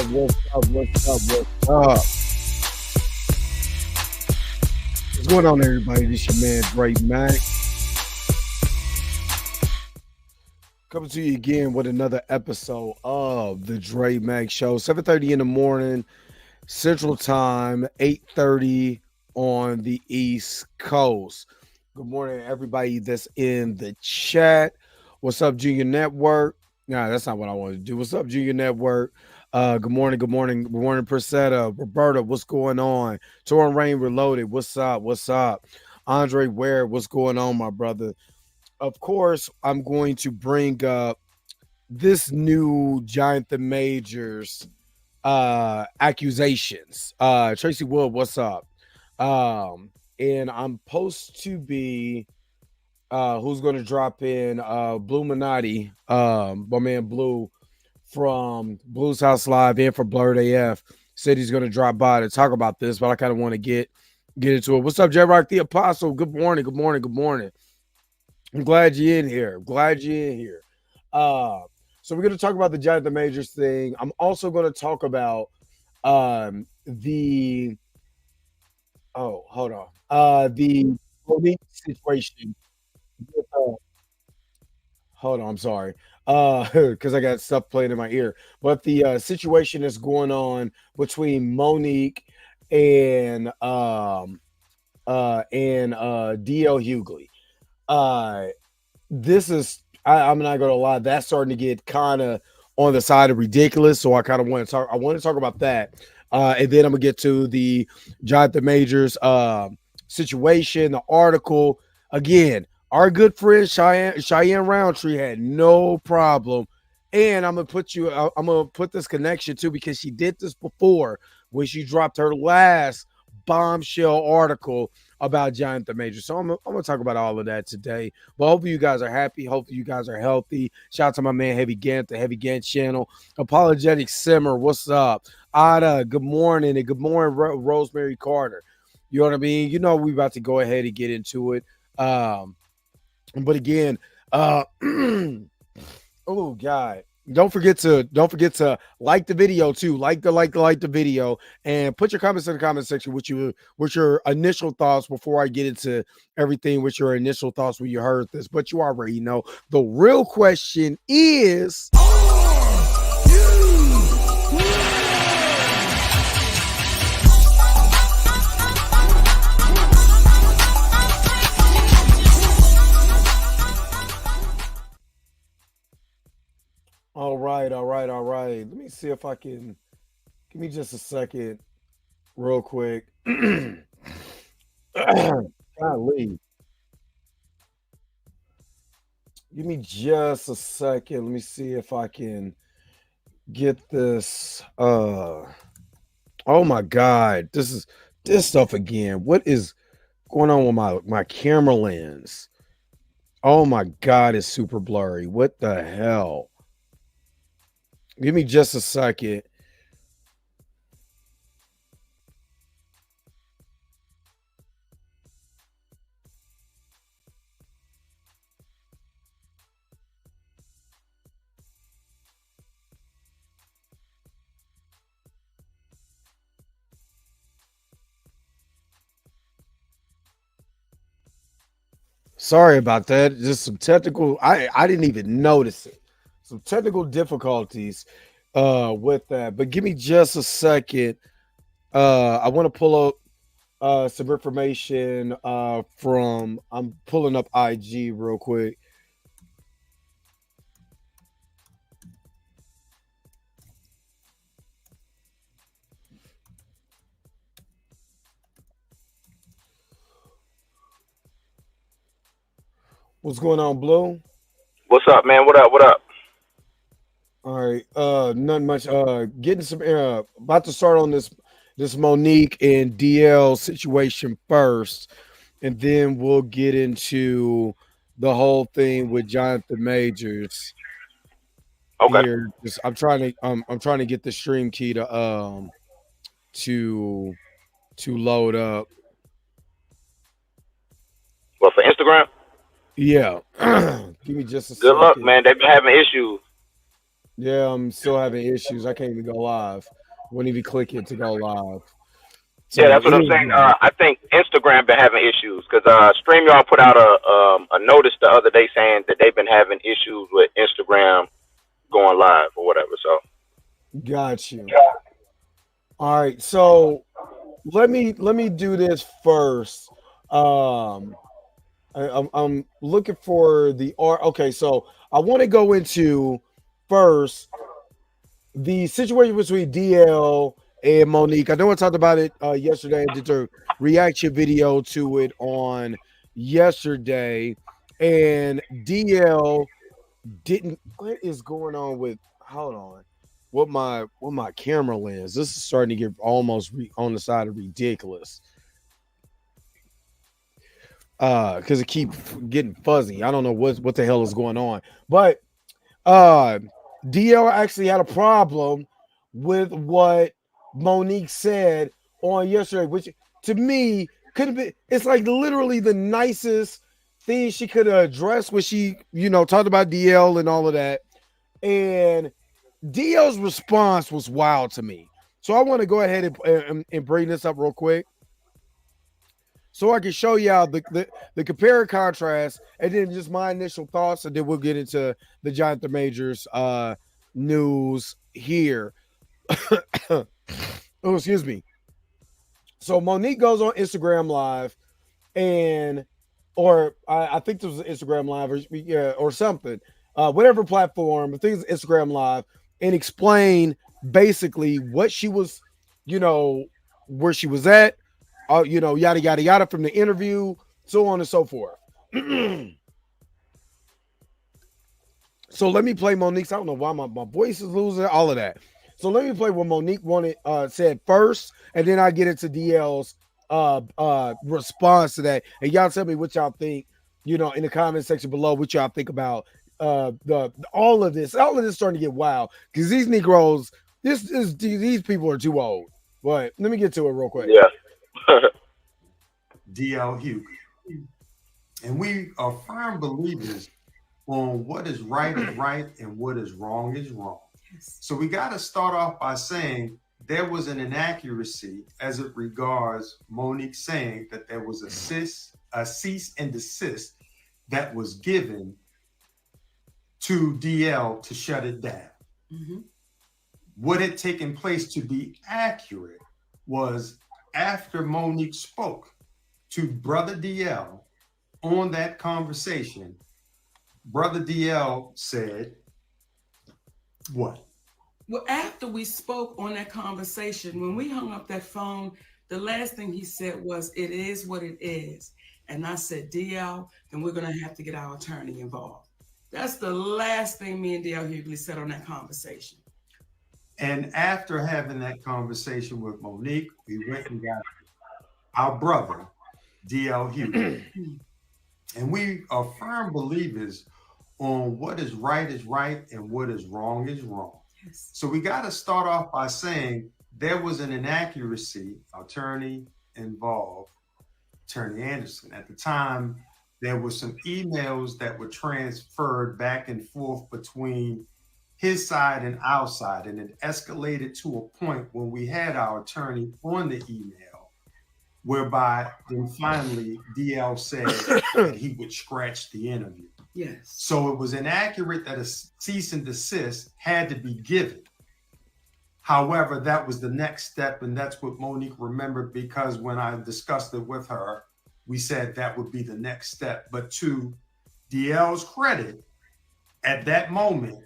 What's up? What's going on, everybody? This your man, Dre Mac. Coming to you again with another episode of the Dre Mac Show. 7:30 in the morning, Central Time, 8:30 on the East Coast. Good morning, everybody that's in the chat. What's up, Junior Network? Nah, that's not what I wanted to do. What's up, Junior Network? Good morning, Persetta, Roberta, what's going on? Torrin Rain Reloaded, what's up? Andre Ware, what's going on, my brother? Of course, I'm going to bring up this new Jonathan Majors accusations. Tracy Wood, what's up? And I'm supposed to be who's going to drop in Blue Minotti, my man Blue from Blues House Live and for Blurred AF said he's going to drop by to talk about this, but I kind of want to get into it. What's up, J Rock the Apostle? Good morning. I'm glad you're in here. So we're going to talk about the Jonathan Majors thing. I'm also going to talk about the Monique situation. Hold on, I'm sorry. Because I got stuff playing in my ear. But the situation that's going on between Monique and DL Hughley. This is I'm not gonna lie, that's starting to get kind of on the side of ridiculous. So I kind of want to talk about that. And then I'm gonna get to the Jonathan Majors situation, the article. Again, our good friend Cheyenne Roundtree had no problem. And I'm gonna put this connection too, because she did this before when she dropped her last bombshell article about Jonathan Majors. So I'm gonna talk about all of that today. But hopefully you guys are happy. Hopefully you guys are healthy. Shout out to my man Heavy Gant, the Heavy Gant channel. Apologetic Simmer, what's up? Ada, good morning, and good morning, Rosemary Carter. You know what I mean? You know we about to go ahead and get into it. But again, oh God. Don't forget to like the video too. Like the video and put your comments in the comment section with your initial thoughts before I get into everything with your initial thoughts when you heard this. But you already know the real question is, All right. Let me see if I can. Give me just a second, real quick. Golly. Give me just a second. Let me see if I can get this. Oh my God. This stuff again. What is going on with my camera lens? Oh my God, it's super blurry. What the hell? Give me just a second. Sorry about that. Just some technical. I didn't even notice it. Some technical difficulties with that. But give me just a second. I want to pull up some information from. I'm pulling up IG real quick. What's going on, Blue? What's up, man? What up? All right. Nothing much. Getting some about to start on this Monique and DL situation first, and then we'll get into the whole thing with Jonathan Majors. Okay. Here, I'm trying to get the stream key to load up. What, for Instagram? Yeah. Give me just a Good second. luck, man. They've been having issues. Yeah, I'm still having issues. I can't even go live. Wouldn't even click it to go live. Yeah, So that's what I'm saying. anyway, I think Instagram been having issues because StreamYard put out a notice the other day saying that they've been having issues with Instagram going live or whatever. So got you. All right, so let me do this first. Um, I'm looking for the art. Okay, so I want to go into first the situation between DL and Monique. I know I talked about it yesterday. I did a reaction video to it on yesterday, and DL didn't. What is going on with? Hold on. What my camera lens? This is starting to get almost on the side of ridiculous. Because it keep getting fuzzy. I don't know what the hell is going on, but uh DL actually had a problem with what Monique said on yesterday, which to me could have been, it's like literally the nicest thing she could have addressed when she, talked about DL and all of that. And DL's response was wild to me. So I want to go ahead and bring this up real quick so I can show y'all the compare and contrast, and then just my initial thoughts, and then we'll get into the Jonathan Majors news here. Oh, excuse me. So Monique goes on Instagram Live, and or I think this was an Instagram Live or something, whatever platform. I think it's Instagram Live, and explain basically what she was, you know, where she was at, yada yada yada from the interview, so on and so forth. So let me play Monique's. I don't know why my voice is losing, all of that. So let me play what Monique said first, and then I get into DL's response to that. And y'all tell me what y'all think, in the comment section below, what y'all think about the all of this. All of this starting to get wild because these Negroes, these people are too old. But let me get to it real quick. yeah, DL Hughley. And we are firm believers on what is right and what is wrong is wrong. Yes. So we got to start off by saying there was an inaccuracy as it regards Monique saying that there was a cease and desist that was given to DL to shut it down. Mm-hmm. What had taken place, to be accurate, was after Monique spoke to Brother DL on that conversation, Brother DL said, what? Well, after we spoke on that conversation, when we hung up that phone, the last thing he said was, "It is what it is." And I said, DL, then we're going to have to get our attorney involved. That's the last thing me and DL Hughley said on that conversation. And after having that conversation with Monique, we went and got our brother, DL Hughley. And we are firm believers on what is right and what is wrong is wrong. Yes. So we got to start off by saying there was an inaccuracy, attorney involved, Attorney Anderson. At the time, there were some emails that were transferred back and forth between his side and our side, and it escalated to a point when we had our attorney on the email, whereby then finally DL said that he would scratch the interview. Yes. So it was inaccurate that a cease and desist had to be given. However, that was the next step, and that's what Monique remembered, because when I discussed it with her, we said that would be the next step. But to DL's credit, at that moment,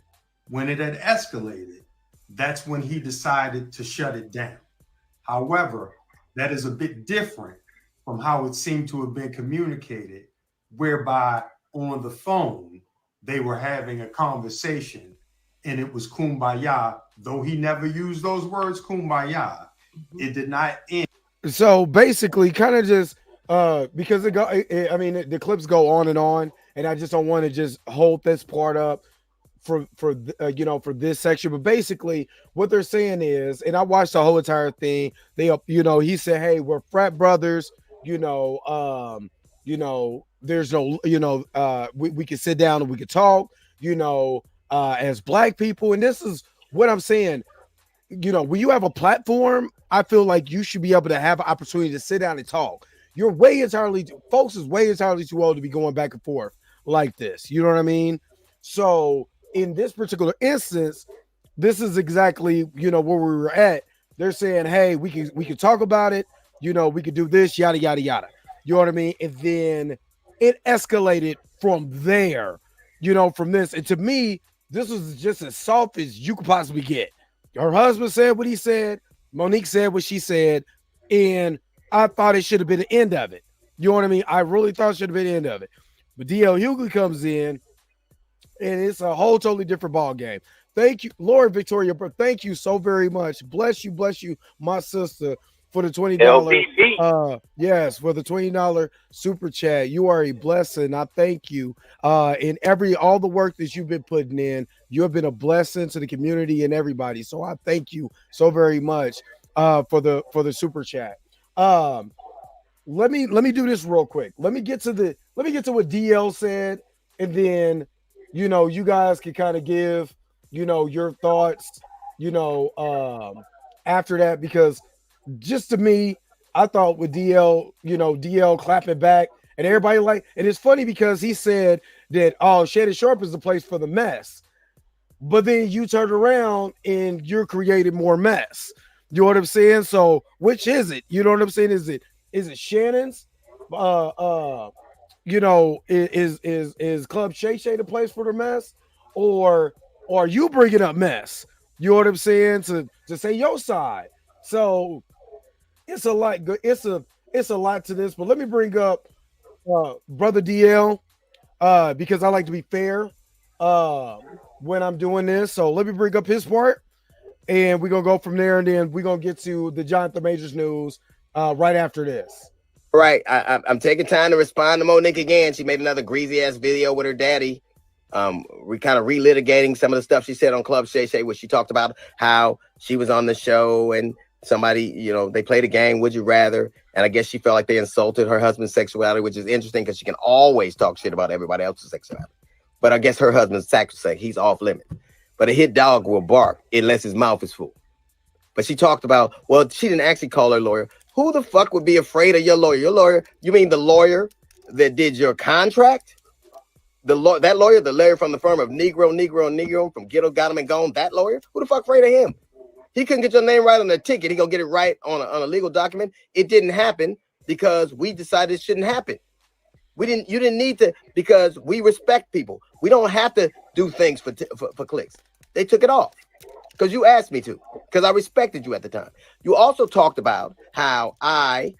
when it had escalated, that's when he decided to shut it down. However, that is a bit different from how it seemed to have been communicated, whereby on the phone, they were having a conversation and it was kumbaya. Though he never used those words, kumbaya, it did not end. So basically, kind of just because the clips go on, and I just don't want to just hold this part up for this section. But basically, what they're saying is, and I watched the whole entire thing. He said, "Hey, we're frat brothers. There's no, we can sit down and we can talk. as Black people, and this is what I'm saying. You know, when you have a platform, I feel like you should be able to have an opportunity to sit down and talk. You're folks is way entirely too old to be going back and forth like this. You know what I mean? So in this particular instance, this is exactly, you know, where we were at. They're saying, hey, we can talk about it. You know, we could do this, yada, yada, yada. You know what I mean? And then it escalated from there, you know, from this. And to me, this was just as soft as you could possibly get. Her husband said what he said. Monique said what she said. And I thought it should have been the end of it. You know what I mean? I really thought it should have been the end of it. But DL Hughley comes in, and it's a whole totally different ball game. Thank you, Lord Victoria. Thank you so very much. Bless you, my sister, for the $20. Yes, for the $20 super chat. You are a blessing. I thank you. In all the work that you've been putting in, you have been a blessing to the community and everybody. So I thank you so very much for the super chat. Let me do this real quick. Let me get to what DL said, and then, you know, you guys can kind of give, you know, your thoughts, you know, after that, because just to me, I thought with DL, you know, DL clapping back and everybody and it's funny because he said that, oh, Shannon Sharpe is the place for the mess. But then you turn around and you're creating more mess. You know what I'm saying? So which is it? You know what I'm saying? Is it Shannon's? You know, is Club Shay Shay the place for the mess? Or are you bringing up mess? You know what I'm saying? To say your side. So it's a lot. It's a lot to this. But let me bring up Brother DL because I like to be fair when I'm doing this. So let me bring up his part, and we're gonna go from there, and then we're gonna get to the Jonathan Majors news right after this. Right. I'm taking time to respond to Monique again. She made another greasy ass video with her daddy. We kind of relitigating some of the stuff she said on Club Shay Shay, where she talked about how she was on the show and somebody, you know, they played a game, Would You Rather? And I guess she felt like they insulted her husband's sexuality, which is interesting because she can always talk shit about everybody else's sexuality. But I guess her husband's sacrosanct. He's off limits. But a hit dog will bark unless his mouth is full. But she talked about, well, she didn't actually call her lawyer. Who the fuck would be afraid of your lawyer? Your lawyer, you mean the lawyer that did your contract? That lawyer, the lawyer from the firm of Negro from Ghetto Got Him and Gone, that lawyer? Who the fuck afraid of him? He couldn't get your name right on the ticket. He gonna get it right on a legal document. It didn't happen because we decided it shouldn't happen. You didn't need to, because we respect people. We don't have to do things for clicks. They took it off because you asked me to, because I respected you at the time. You also talked about how I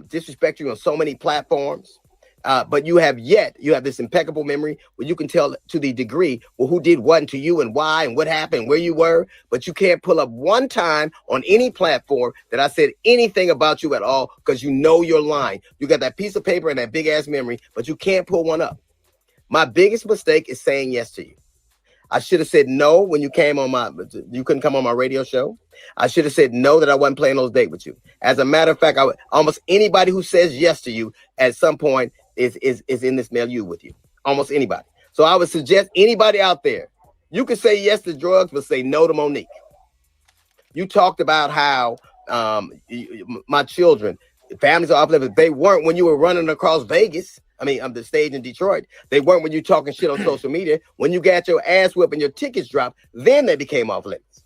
disrespect you on so many platforms. But you have this impeccable memory where you can tell to the degree, well, who did what to you and why and what happened, where you were, but you can't pull up one time on any platform that I said anything about you at all, because you know you're lying. You got that piece of paper and that big ass memory, but you can't pull one up. My biggest mistake is saying yes to you. I should have said no when you couldn't come on my radio show. I should have said no that I wasn't playing those dates with you. As a matter of fact, almost anybody who says yes to you at some point is in this milieu with you. Almost anybody. So I would suggest anybody out there, you can say yes to drugs, but say no to Monique. You talked about how my children, families are off limits. They weren't when you were running across Vegas. I mean, the stage in Detroit. They weren't when you talking shit on social media. When you got your ass whipped and your tickets dropped, then they became off limits.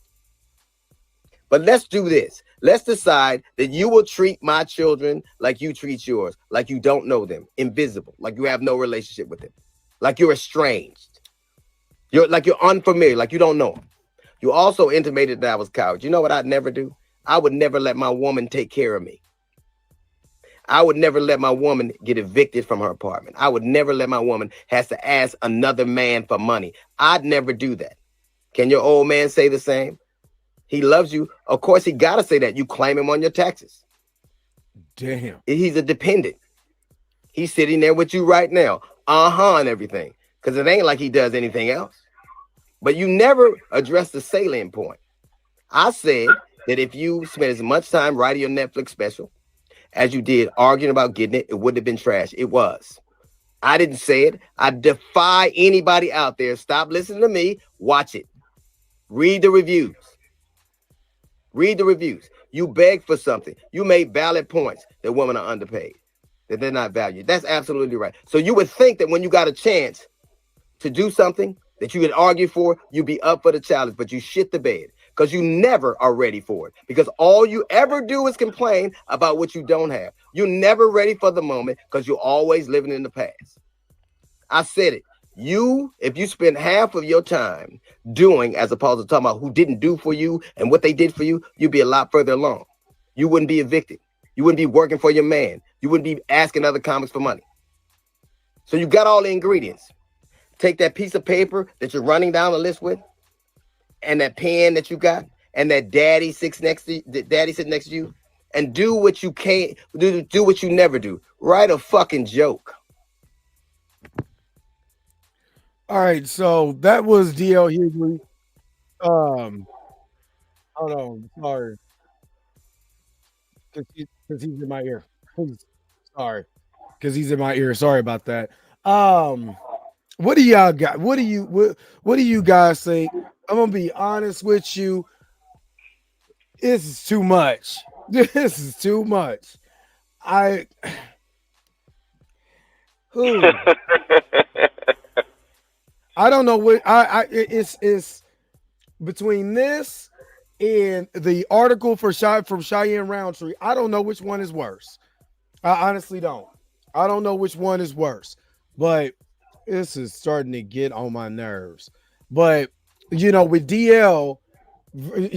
But let's do this. Let's decide that you will treat my children like you treat yours, like you don't know them, invisible, like you have no relationship with them, like you're estranged. You're unfamiliar, like you don't know them. You also intimated that I was a coward. You know what I'd never do? I would never let my woman take care of me. I would never let my woman get evicted from her apartment. I would never let my woman has to ask another man for money. I'd never do that. Can your old man say the same? He loves you. Of course, he got to say that. You claim him on your taxes. Damn. He's a dependent. He's sitting there with you right now. And everything. Because it ain't like he does anything else. But you never address the salient point. I said that if you spent as much time writing your Netflix special as you did arguing about getting it, it wouldn't have been trash. It was. I didn't say it. I defy anybody out there. Stop listening to me. Watch it. Read the reviews. Read the reviews. You beg for something. You made valid points that women are underpaid, that they're not valued. That's absolutely right. So you would think that when you got a chance to do something that you could argue for, you'd be up for the challenge, but you shit the bed because you never are ready for it. Because all you ever do is complain about what you don't have. You're never ready for the moment because you're always living in the past. I said it. If you spend half of your time doing as opposed to talking about who didn't do for you and what they did for you, you'd be a lot further along. You wouldn't be evicted. You wouldn't be working for your man. You wouldn't be asking other comics for money. So you got all the ingredients. Take that piece of paper that you're running down the list with, and that pen that you got, and that daddy sitting next to you, and do what you can't do what you never do. Write a fucking joke. All right, so that was DL Hughley. Hold on, sorry, because he's in my ear. Sorry, because he's in my ear. Sorry about that. What do y'all got? What do you guys think? I'm gonna be honest with you. This is too much. This is too much. I don't know what it's between this and the article from Cheyenne Roundtree. I don't know which one is worse. I honestly don't. I don't know which one is worse. But this is starting to get on my nerves. But you know, with DL,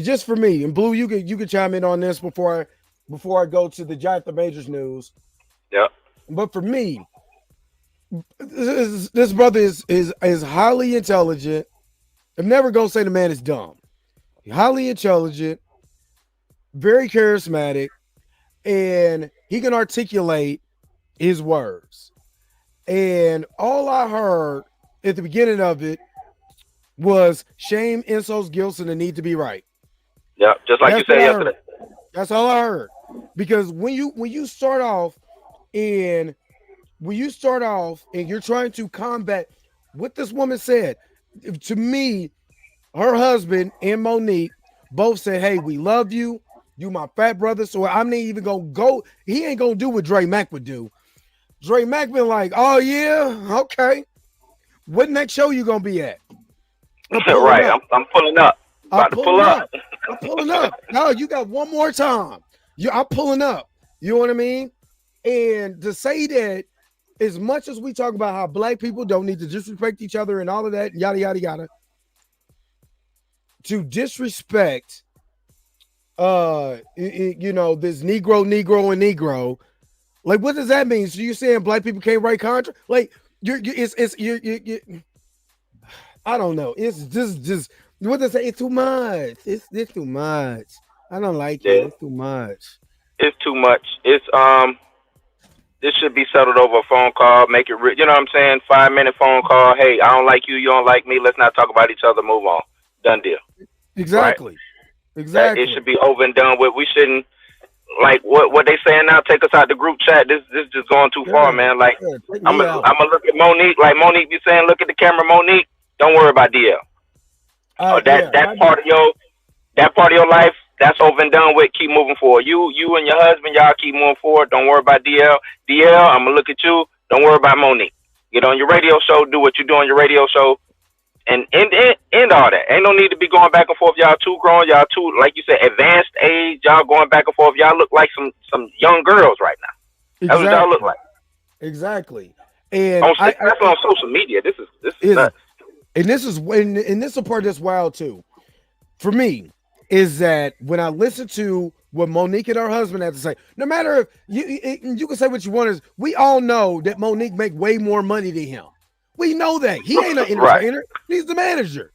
just for me, and Blue, you could chime in on this before I go to the Giant the Majors news. Yeah. But for me, this brother is highly intelligent. I'm never gonna say the man is dumb. He's highly intelligent, very charismatic, and he can articulate his words. And all I heard at the beginning of it was shame, insults, guilt, and the need to be right. Yeah, just like you said yesterday. That's all I heard. Because when you start off and you're trying to combat what this woman said, to me, her husband and Monique both said, "Hey, we love you. You my fat brother." So I'm not even gonna go. He ain't gonna do what Dre Mack would do. Dre Mack been like, "Oh yeah, okay. What next show you gonna be at?" Right, I'm pulling up. About to pull up. I'm pulling up. No, you got one more time. I'm pulling up. You know what I mean? And to say that, as much as we talk about how black people don't need to disrespect each other and all of that, yada, yada, yada, to disrespect, you know, this Negro, like, what does that mean? So you're saying black people can't write contract? Like, you're I don't know. It's just what they say. It's too much. It's too much. I don't like it. It's too much. It's too much. It's This should be settled over a phone call. Make it, you know what I'm saying? 5-minute phone call. Hey, I don't like you. You don't like me. Let's not talk about each other. Move on. Done deal. Exactly. Right? Exactly. It should be over and done with. We shouldn't, like, what they saying now, take us out the group chat. This is just going too far, man. Like, I'm gonna look at Monique. Like Monique be saying, look at the camera, Monique. Don't worry about DL. That part of your life, that's over and done with. Keep moving forward. You and your husband, y'all keep moving forward. Don't worry about DL. DL, I'm gonna look at you. Don't worry about Monique. Get on your radio show. Do what you do on your radio show, and end all that. Ain't no need to be going back and forth. Y'all too grown. Y'all too, like you said, advanced age. Y'all going back and forth. Y'all look like some young girls right now. That's what y'all look like. Exactly. And that's on social media. This is nuts. And this is the part that's wild too, for me, is that when I listen to what Monique and her husband had to say, no matter if you can say what you want, is we all know that Monique make way more money than him. We know that he ain't an entertainer; right. He's the manager.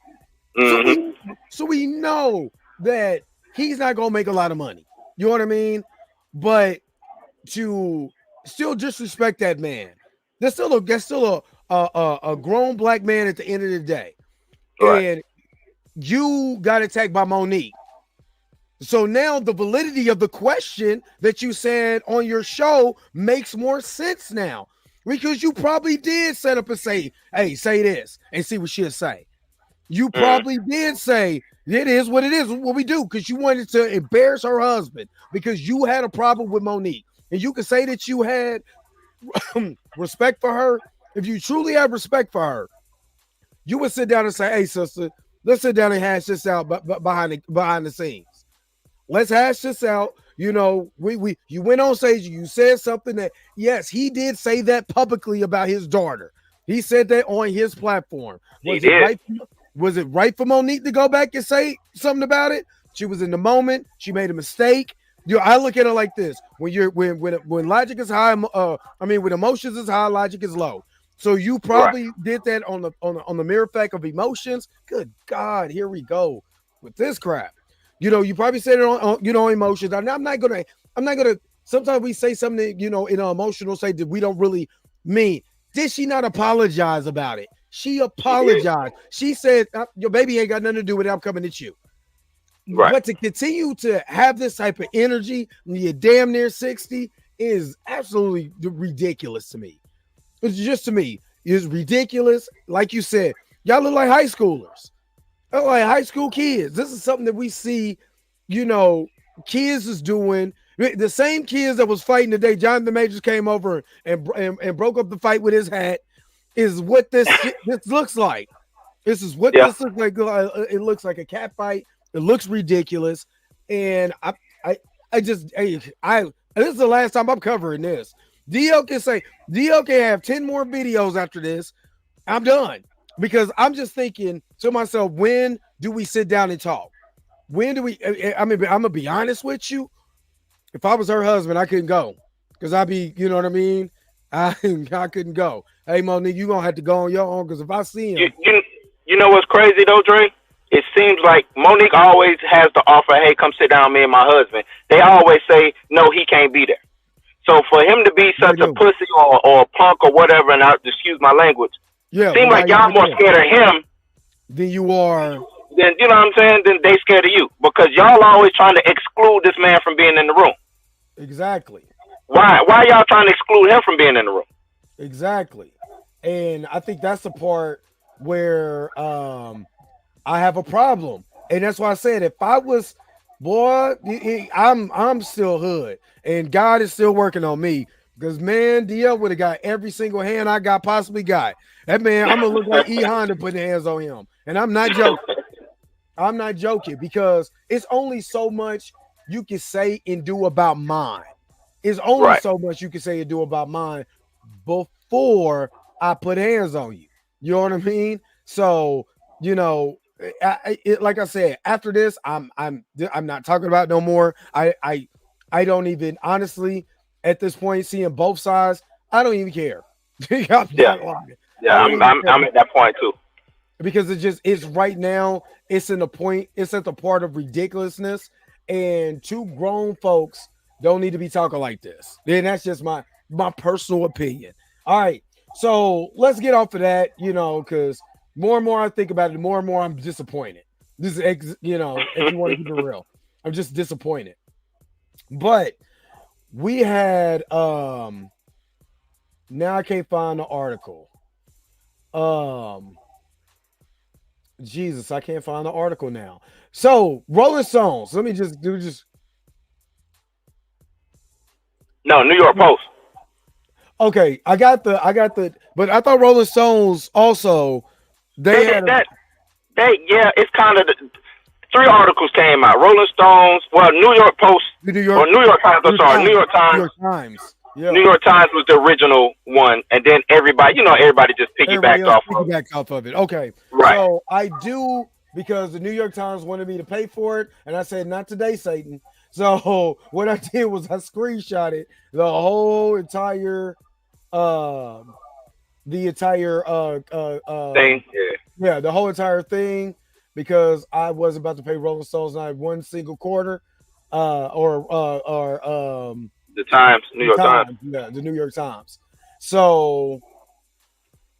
Mm-hmm. So we know that he's not gonna make a lot of money. You know what I mean? But to still disrespect that man, that's still a grown black man at the end of the day. Right. And you got attacked by Monique. So now the validity of the question that you said on your show makes more sense now. Because you probably did set up and say, hey, say this and see what she'll say. You probably did say, it is what it is, what we do, because you wanted to embarrass her husband because you had a problem with Monique. And you can say that you had respect for her. If you truly have respect for her, you would sit down and say, hey, sister, let's sit down and hash this out behind the scenes. Let's hash this out. You know, you went on stage, you said something that, yes, he did say that publicly about his daughter. He said that on his platform. Was it right for Monique to go back and say something about it? She was in the moment. She made a mistake. I look at it like this: when logic is high, when emotions is high, logic is low. So you probably did that on the mere fact of emotions. Good God, here we go with this crap. You know, you probably said it on emotions. I'm not gonna. Sometimes we say something, in an emotional state that we don't really mean. Did she not apologize about it? She apologized. She said, your baby ain't got nothing to do with it. I'm coming at you. Right. But to continue to have this type of energy when you're damn near 60 is absolutely ridiculous to me. It's just, to me, it's ridiculous. Like you said, y'all look like high schoolers. Like high school kids. This is something that we see, kids is doing. The same kids that was fighting today, Jonathan Majors came over and broke up the fight with his hat, is what this looks like. This is what this looks like. It looks like a cat fight. It looks ridiculous. And this is the last time I'm covering this. DL can have 10 more videos after this. I'm done. Because I'm just thinking to myself, when do we sit down and talk? When do we? I'm gonna be honest with you. If I was her husband, I couldn't go because I'd be, you know what I mean. I couldn't go. Hey, Monique, you gonna have to go on your own because if I see him, you know what's crazy though, Dre? It seems like Monique always has to offer, hey, come sit down, me and my husband. They always say, no, he can't be there. So for him to be such a pussy or a punk or whatever, and I'll excuse my language, seems like y'all more scared of him than you are. Then you know what I'm saying? Then they scared of you because y'all always trying to exclude this man from being in the room. Exactly. Why y'all trying to exclude him from being in the room? Exactly. And I think that's the part where I have a problem. And that's why I said if I was, I'm still hood. And God is still working on me. Because, man, DL would have got every single hand I possibly got. That man, I'm going to look like E. Honda putting hands on him. And I'm not joking. I'm not joking because it's only so much you can say and do about mine. It's only so much you can say and do about mine before I put hands on you. You know what I mean? So, like I said, after this, I'm not talking about no more. I don't even, honestly, at this point, seeing both sides, I don't even care. I'm at that point too. Because it's right now, it's at the part of ridiculousness, and two grown folks don't need to be talking like this. Then that's just my personal opinion. All right, so let's get off of that, because more and more I think about it, the more and more I'm disappointed. This is, if you want to keep it real, I'm just disappointed. But we had now I can't find the article. Jesus, I can't find the article now. So Rolling Stones. Let me just No, New York Post. Okay, I got the but I thought Rolling Stones also it's kind of three articles came out. Rolling Stones, New York Post, New York Times. I'm sorry, New York Times. Yeah. New York Times was the original one, and then everybody just piggybacked off of it. Okay, right. So I do, because the New York Times wanted me to pay for it, and I said, not today, Satan. So what I did was I screenshotted the whole entire thing. Yeah, the whole entire thing, because I was about to pay Rolling Stones not one single quarter, the Times, New York Times. Yeah, the New York Times. So let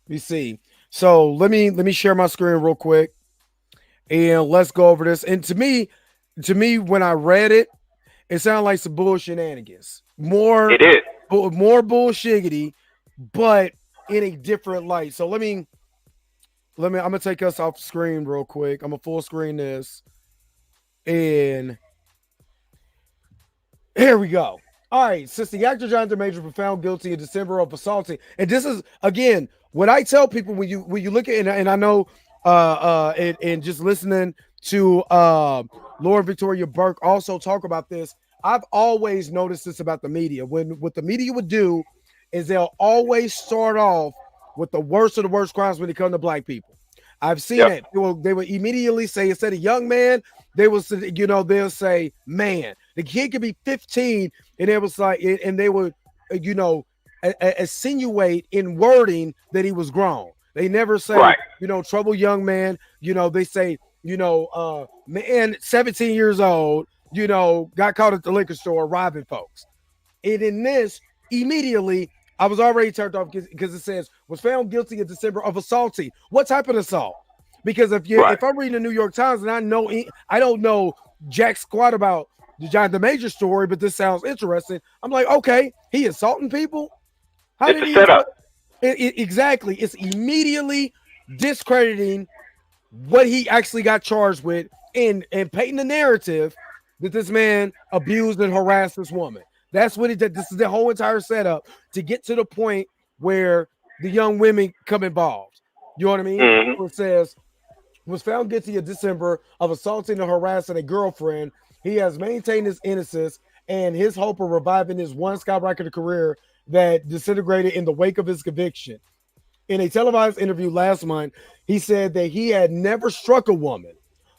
me see. So let me share my screen real quick, and let's go over this. And to me, when I read it, it sounded like some bullshit shenanigans. It is more bullshiggity but in a different light. So let me. I'm gonna take us off screen real quick. I'm gonna full screen this, and here we go. All right, since the actor Jonathan Majors was found guilty in December of assaulting, and this is again what I tell people when you look at, and I know and just listening to Lauren Victoria Burke also talk about this. I've always noticed this about the media. What the media would do is they'll always start off with the worst of the worst crimes when it comes to black people. I've seen it. They will immediately say, instead of young man, they'll say man. The kid could be 15, and it was like, and they would, insinuate in wording that he was grown. They never say, trouble young man. They say, man, 17 years old, got caught at the liquor store robbing folks. And in this, immediately, I was already turned off because it says was found guilty in December of assaulting. What type of assault? Because if I'm reading the New York Times and I don't know jack squat about the Jonathan Major story, but this sounds interesting. I'm like, okay, he assaulting people. How did he? Exactly. It's immediately discrediting what he actually got charged with and painting the narrative that this man abused and harassed this woman. That's what it did. This is the whole entire setup to get to the point where the young women come involved. You know what I mean? Mm-hmm. It says, was found guilty in December of assaulting and harassing a girlfriend. He has maintained his innocence and his hope of reviving his one skyrocketed career that disintegrated in the wake of his conviction. In a televised interview last month, he said that he had never struck a woman,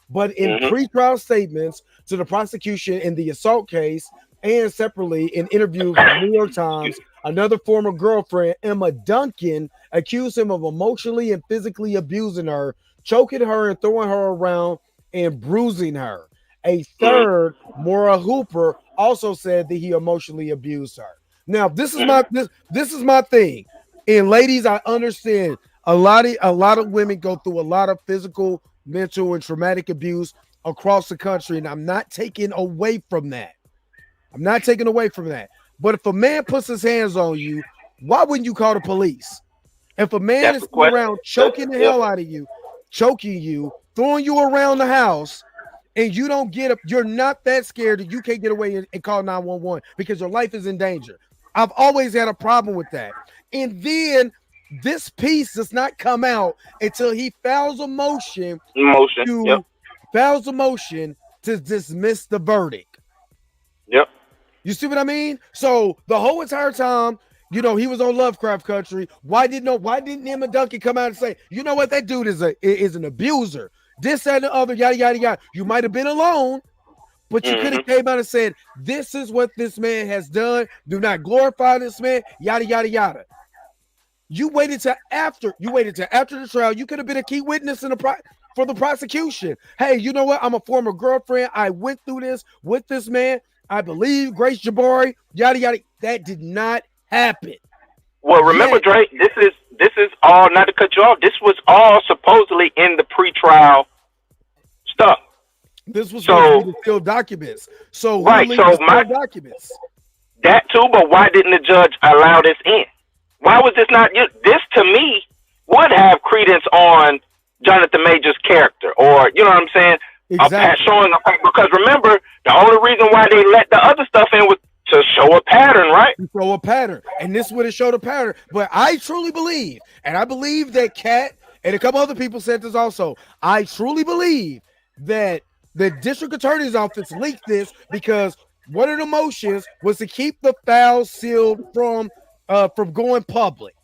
but in pre-trial statements to the prosecution in the assault case, and separately in interviews with the New York Times, another former girlfriend, Emma Duncan, accused him of emotionally and physically abusing her, choking her and throwing her around and bruising her. A third, Maura Hooper, also said that he emotionally abused her. Now, this is my thing. And ladies, I understand a lot of women go through a lot of physical, mental, and traumatic abuse across the country, and I'm not taking away from that. But if a man puts his hands on you, why wouldn't you call the police? If a man is around choking the hell out of you, choking you, throwing you around the house, and you don't get up, you're not that scared that you can't get away and call 911 because your life is in danger. I've always had a problem with that. And then this piece does not come out until he files a motion to dismiss the verdict. Yep. You see what I mean? So the whole entire time, he was on Lovecraft Country. Why didn't Emma Duncan come out and say, you know what, that dude is an abuser? This, that, and the other, yada, yada, yada. You might have been alone, but you could have came out and said, this is what this man has done. Do not glorify this man, yada, yada, yada. You waited till after the trial. You could have been a key witness for the prosecution. Hey, you know what? I'm a former girlfriend. I went through this with this man. I believe Grace Jabari, yada, yada. That did not happen. Well, remember, Drake, this is all, not to cut you off, this was all supposedly in the pretrial stuff. This was supposed to be the sealed documents. So documents? That too, but why didn't the judge allow this in? Why was this not? This to me would have credence on Jonathan Major's character, or you know what I'm saying? Exactly. Because remember, the only reason why they let the other stuff in was to show a pattern, right? To show a pattern, and this would have showed a pattern. But I truly believe, and I believe that Kat and a couple other people said this also. I truly believe that the district attorney's office leaked this because one of the motions was to keep the file sealed from going public.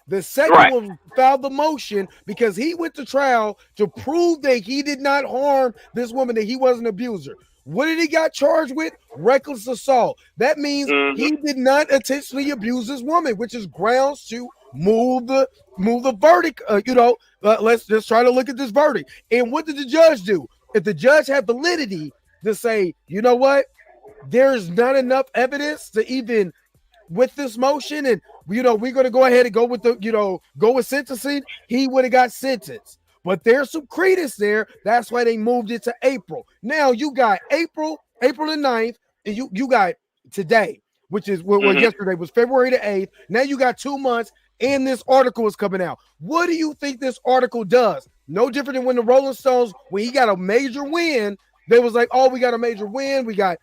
The second one filed the motion because he went to trial to prove that he did not harm this woman, that he was an abuser. What did he got charged with? Reckless assault. That means he did not intentionally abuse this woman, which is grounds to move the verdict. Let's just try to look at this verdict. And what did the judge do? If the judge had validity to say, you know what, there's not enough evidence to even with this motion, and we're going to go ahead and go with go with sentencing, he would have got sentenced. But there's some credence there. That's why they moved it to April. Now you got April the 9th, and you got today, which is yesterday was February the 8th. Now you got 2 months. and this article is coming out. What do you think this article does? No different than when the Rolling Stones, when he got a major win, they was like, oh, we got a major win. We got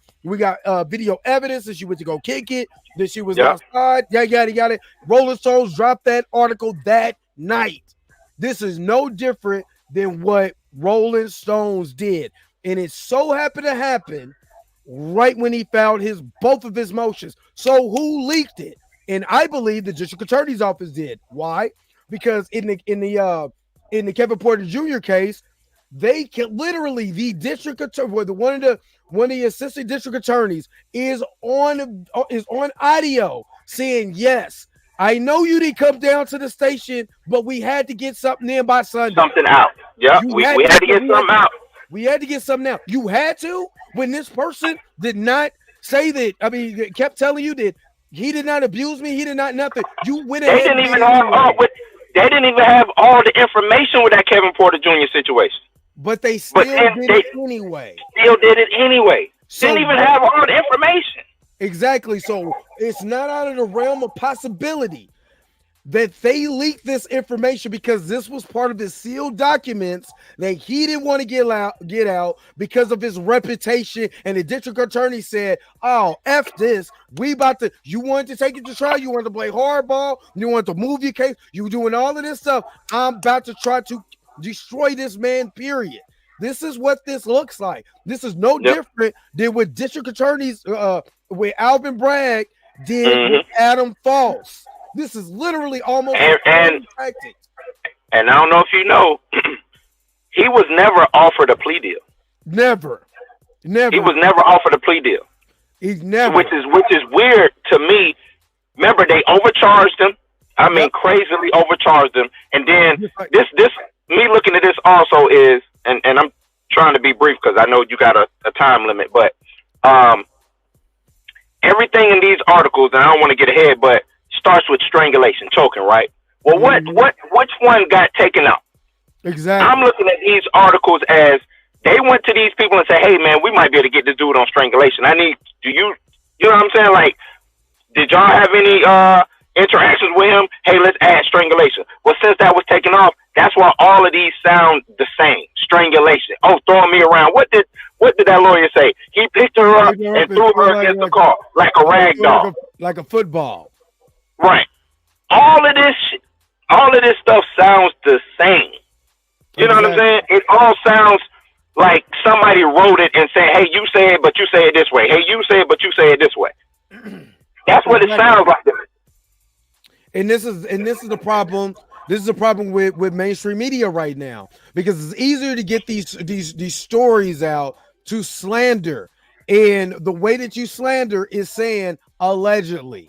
video evidence that she went to go kick it, that she was outside. Yada. Rolling Stones dropped that article that night. This is no different than what Rolling Stones did. And it so happened to happen right when he found both of his motions. So who leaked it? And I believe the district attorney's office did. Why? Because in the Kevin Porter Jr. case, they can literally, the district attorney, one of the assistant district attorneys is on audio saying, yes, I know you didn't come down to the station, but we had to get something in by Sunday. Something out. Yeah, we had to get something out. We had to get something out. You had to? When this person did not say that, I mean, kept telling you that he did not abuse me, he did not nothing. You went ahead. They didn't even have all the information with that Kevin Porter Jr. situation. But they still did it anyway. So, didn't even have all the information. Exactly. So it's not out of the realm of possibility that they leaked this information because this was part of his sealed documents that he didn't want to get out because of his reputation. And the district attorney said, oh, F this. You wanted to take it to trial. You wanted to play hardball. You wanted to move your case. You doing all of this stuff. I'm about to try to destroy this man, period. This is what this looks like. This is no different than what district attorneys, with Alvin Bragg did with Adam Falls. This is literally almost and I don't know if you know, he was never offered a plea deal. Never. He was never offered a plea deal. He's never. Which is weird to me. Remember, they overcharged him. I mean, crazily overcharged him. And then this me looking at this also is, and I'm trying to be brief because I know you got a time limit, but everything in these articles, and I don't want to get ahead, but starts with strangulation, choking, right? Well, which one got taken out? Exactly. I'm looking at these articles as they went to these people and said, hey, man, we might be able to get this dude on strangulation. You know what I'm saying? Like, did y'all have any interactions with him? Hey, let's add strangulation. Well, since that was taken off, that's why all of these sound the same. Strangulation. Oh, throwing me around. What did that lawyer say? He picked her up and threw her against the car like a rag doll. Like a football. Right. All of this stuff sounds the same. You know what I'm saying? It all sounds like somebody wrote it and said, hey, you say it, but you say it this way. Hey, you say it, but you say it this way. That's what it sounds like. And this is the problem. This is a problem with mainstream media right now, because it's easier to get these stories out to slander. And the way that you slander is saying allegedly.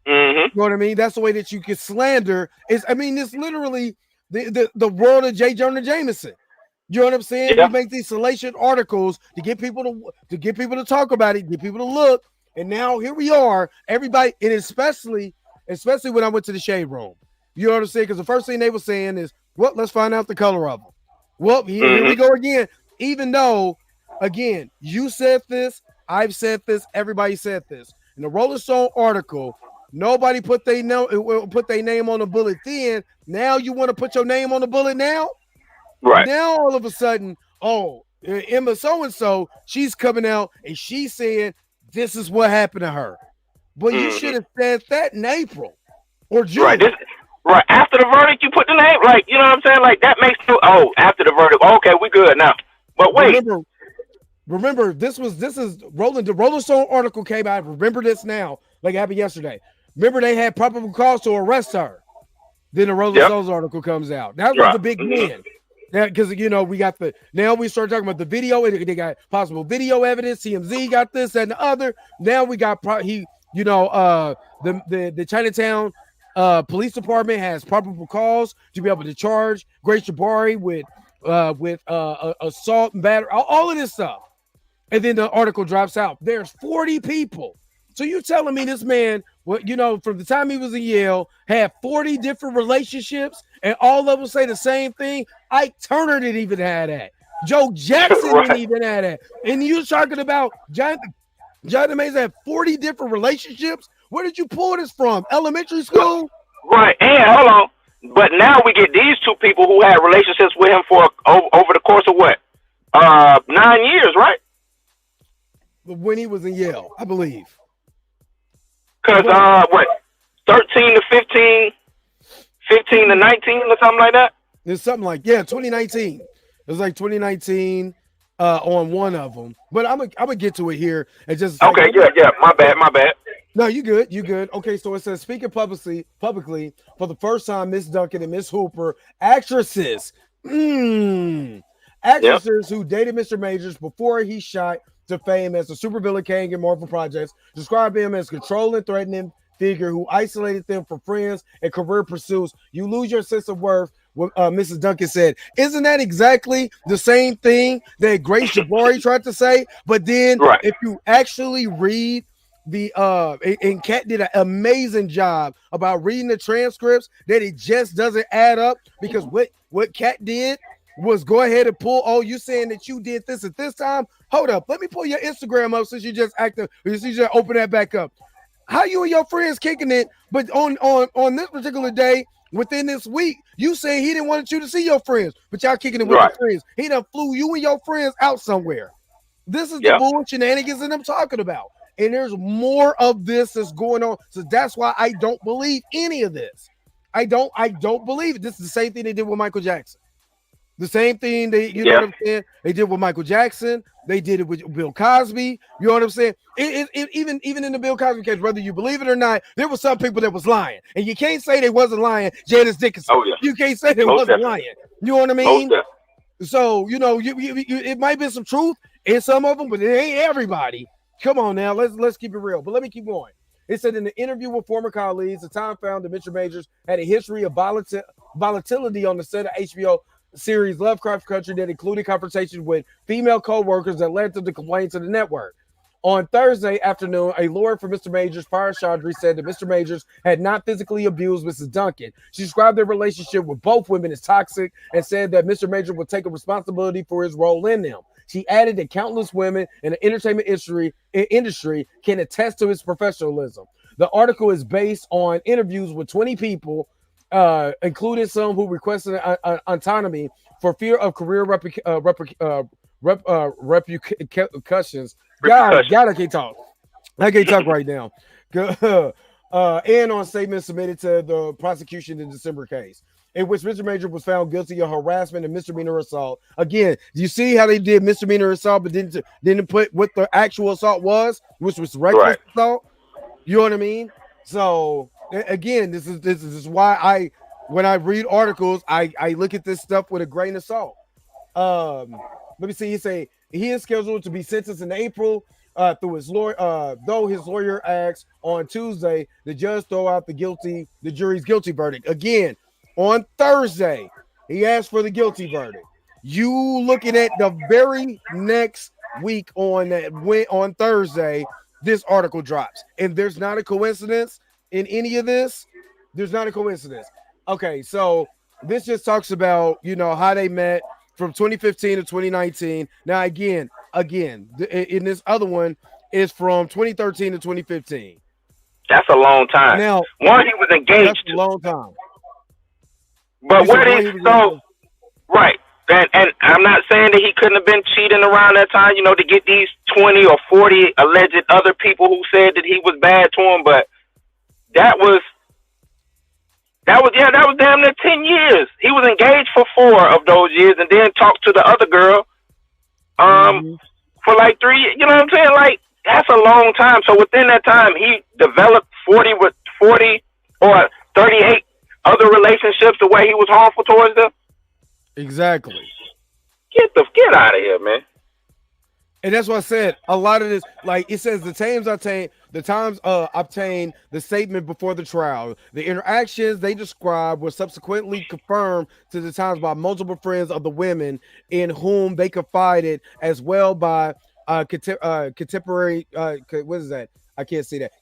Mm-hmm. You know what I mean? That's the way that you can slander. It's literally the world of J. Jonah Jameson. You know what I'm saying? Yeah. You make these salacious articles to get people to talk about it, get people to look, and now here we are. Everybody, and especially when I went to the shade room. You know what I'm saying? Because the first thing they were saying is, well, let's find out the color of them. Well, here we go again. Even though, again, you said this, I've said this, everybody said this. In the Rolling Stone article, nobody put their name on the bullet then. Now you want to put your name on the bullet now? Right. Now all of a sudden, oh, Emma so-and-so, she's coming out and she's saying this is what happened to her. But you should have said that in April or June. Right. After the verdict, you put the name, like, you know what I'm saying? Like, that makes after the verdict, okay, we good now. But wait. Remember, this is Rolling. The Rolling Stone article came out. Remember this now, like it happened yesterday. Remember, they had probable cause to arrest her. Then the Rolling Stones article comes out. That was the big win. Because, now we start talking about the video. They got possible video evidence. TMZ got this and the other. Now we got the Chinatown police department has probable cause to be able to charge Grace Jabari with assault and battery, all of this stuff. And then the article drops out. There's 40 people. So you telling me this man, from the time he was in Yale, had 40 different relationships, and all of them say the same thing? Ike Turner didn't even have that. Joe Jackson didn't even have that. And you're talking about Jonathan Mason had 40 different relationships? Where did you pull this from? Elementary school? Right, and hold on. But now we get these two people who had relationships with him for over the course of what? 9 years, right? When he was in Yale, I believe. Because, what? 13 to 15, 15 to 19 or something like that? There's something like, 2019. It was like 2019 on one of them. But I'm gonna get to it here. And just okay, yeah. My bad. No, you good. Okay, so it says, speaking publicly for the first time, Miss Duncan and Miss Hooper, actresses who dated Mr. Majors before he shot to fame as the supervillain king in Marvel projects, describe him as controlling, threatening figure who isolated them from friends and career pursuits. You lose your sense of worth. What Mrs. Duncan said. Isn't that exactly the same thing that Grace Jabari tried to say? But then if you actually read the and Kat did an amazing job about reading the transcripts, that it just doesn't add up, because what Kat did was go ahead and pull, you saying that you did this at this time. Hold up, let me pull your Instagram up since you just open that back up. How you and your friends kicking it, but on this particular day within this week, you say he didn't want you to see your friends, but y'all kicking it with your friends. He done flew you and your friends out somewhere. This is the bull shenanigans that I'm talking about. And there's more of this that's going on. So that's why I don't believe any of this. I don't believe it. This is the same thing they did with Michael Jackson. The same thing know what I'm saying? They did with Michael Jackson. They did it with Bill Cosby. You know what I'm saying? Even in the Bill Cosby case, whether you believe it or not, there were some people that was lying. And you can't say they wasn't lying. Janice Dickinson. Oh, yeah. You can't say they wasn't lying. You know what I mean? So, it might be some truth in some of them, but it ain't everybody. Come on now, let's keep it real. But let me keep going. It said in the interview with former colleagues, the time found that Mr. Majors had a history of volatility on the set of HBO series Lovecraft Country that included conversations with female co-workers that led to the complaints of the network. On Thursday afternoon, a lawyer for Mr. Majors, Farah Chaudhry, said that Mr. Majors had not physically abused Mrs. Duncan. She described their relationship with both women as toxic and said that Mr. Majors would take a responsibility for his role in them. She added that countless women in the entertainment industry can attest to his professionalism. The article is based on interviews with 20 people, including some who requested autonomy for fear of career repercussions. God, I can't talk. I can't talk right now. And on statements submitted to the prosecution in the December case, in which Mr. Major was found guilty of harassment and misdemeanor assault. Again, you see how they did misdemeanor assault, but didn't put what the actual assault was, which was reckless assault. You know what I mean? So again, this is why when I read articles, I look at this stuff with a grain of salt. Let me see. He is scheduled to be sentenced in April through his lawyer. Though his lawyer asks on Tuesday, the judge throw out the jury's guilty verdict. Again, on Thursday, he asked for the guilty verdict. You looking at the very next week on Thursday, this article drops, and there's not a coincidence in any of this. There's not a coincidence. Okay, so this just talks about how they met from 2015 to 2019. Now again, in this other one is from 2013 to 2015. That's a long time. Now, he was engaged. That's a long time. But right. And I'm not saying that he couldn't have been cheating around that time, to get these 20 or 40 alleged other people who said that he was bad to him, but that was damn near 10 years. He was engaged for 4 of those years and then talked to the other girl for like 3 years. You know what I'm saying? Like, that's a long time. So within that time, he developed 40 or 38 other relationships the way he was harmful towards them. Exactly. Get out of here, man. And that's what I said. A lot of this, like it says, the times obtained the statement before the trial. The interactions they described were subsequently confirmed to the times by multiple friends of the women in whom they confided, as well by contemporary. What is that? I can't see that.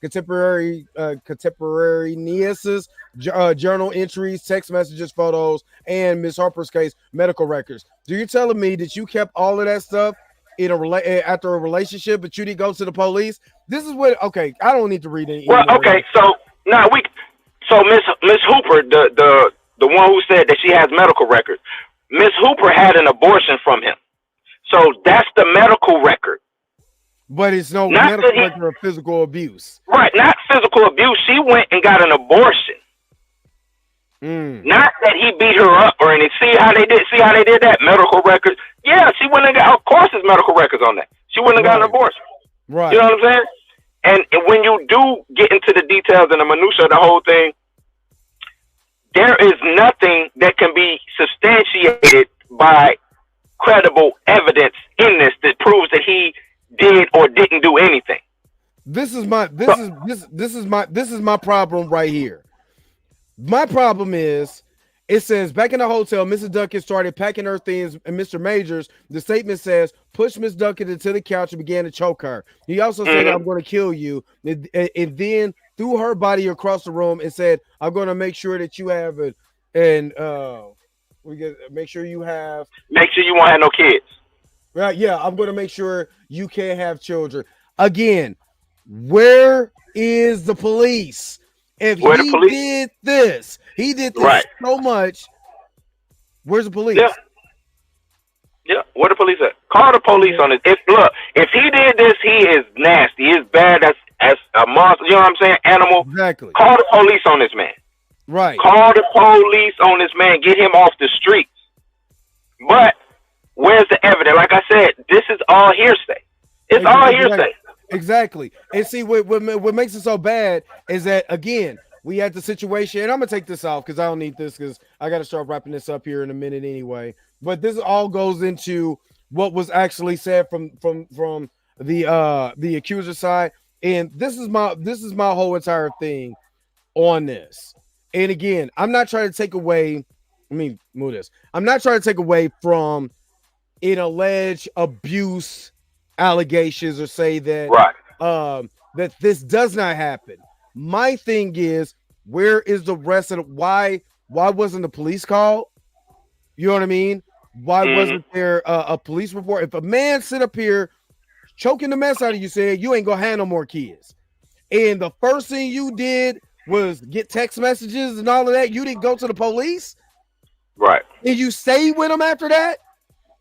Contemporaneous journal entries, text messages, photos, and Miss Harper's case, medical records. So you're telling me that you kept all of that stuff after a relationship, but you didn't go to the police? This is what. Okay, I don't need to read any. Well, okay, so now So Miss Hooper, the one who said that she has medical records, Miss Hooper had an abortion from him. So that's the medical record. But it's no not medical record of physical abuse. Right, not physical abuse. She went and got an abortion. Not that he beat her up or anything. See how they did that? Medical records. Yeah, she went and got, of course there's medical records on that. She went and got an abortion. Right. You know what I'm saying? And when you do get into the details and the minutia of the whole thing, there is nothing that can be substantiated by credible evidence in this that proves that he did or didn't do anything. This is my problem right here. My problem is, it says back in the hotel, Mrs. Duncan started packing her things, and Mr. Majors, the statement says, pushed Miss Duncan into the couch and began to choke her. He also said, I'm going to kill you, and then threw her body across the room and said, I'm going to make sure that you have it, and make sure you won't have no kids. Right? Yeah, I'm going to make sure you can't have children. Again, where is the police? If he did this right. So much, where's the police? Yeah. Where the police at? Call the police on it. If he did this, he is nasty. He is bad as a monster. You know what I'm saying? Animal. Exactly. Call the police on this man. Right. Call the police on this man. Get him off the streets. But where's the evidence? Like I said, this is all hearsay. It's all hearsay. Exactly. And see, what makes it so bad is that, again, we had the situation, and I'm going to take this off because I don't need this because I got to start wrapping this up here in a minute anyway. But this all goes into what was actually said from the accuser side. And this is my whole entire thing on this. And again, I'm not trying to take away, I'm not trying to take away from an alleged abuse allegations or say that that this does not happen. My thing is, where is the rest of why wasn't the police called? You know what I mean? Why wasn't there a police report? If a man sit up here choking the mess out of you, said you ain't gonna have no more kids, and the first thing you did was get text messages and all of that, you didn't go to the police, right? And you stayed with them after that.